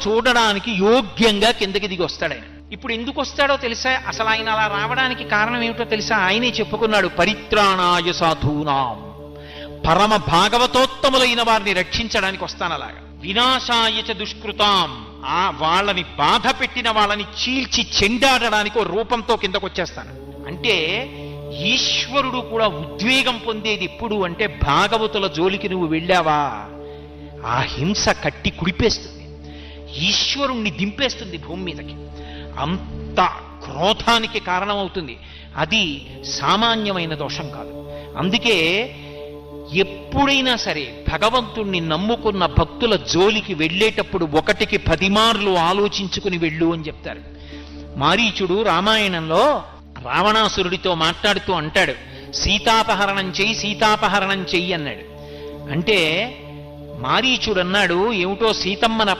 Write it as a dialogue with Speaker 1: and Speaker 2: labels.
Speaker 1: చూడడానికి యోగ్యంగా కిందకి దిగి వస్తాడు ఆయన. ఇప్పుడు ఎందుకు వస్తాడో తెలుసా? అసలు ఆయన అలా రావడానికి కారణం ఏమిటో తెలుసా? ఆయనే చెప్పుకున్నాడు, పరిత్రాణాయ సాధూనాం, పరమ భాగవతోత్తములైన వారిని రక్షించడానికి వస్తాను అలాగా. వినాశాయచ దుష్కృతాం, ఆ వాళ్ళని బాధ పెట్టిన వాళ్ళని చీల్చి చెండాడడానికి ఓ రూపంతో కిందకు వచ్చేస్తాను. అంటే ఈశ్వరుడు కూడా ఉద్వేగం పొందేది ఎప్పుడు అంటే, భాగవతుల జోలికి నువ్వు వెళ్ళావా ఆ హింస కట్టి కుడిపేస్తుంది, ఈశ్వరుణ్ణి దింపేస్తుంది భూమి మీదకి. అంత క్రోధానికి కారణమవుతుంది. అది సామాన్యమైన దోషం కాదు. అందుకే ఎప్పుడైనా సరే భగవంతుణ్ణి నమ్ముకున్న భక్తుల జోలికి వెళ్ళేటప్పుడు 1కి 10 మార్లు ఆలోచించుకుని వెళ్ళు అని చెప్తారు. మారీచుడు రామాయణంలో రావణాసురుడితో మాట్లాడుతూ అంటాడు, సీతాపహరణం చెయ్యి, సీతాపహరణం చెయ్యి అన్నాడు. అంటే మారీచుడు అన్నాడు, ఏమిటో సీతమ్మను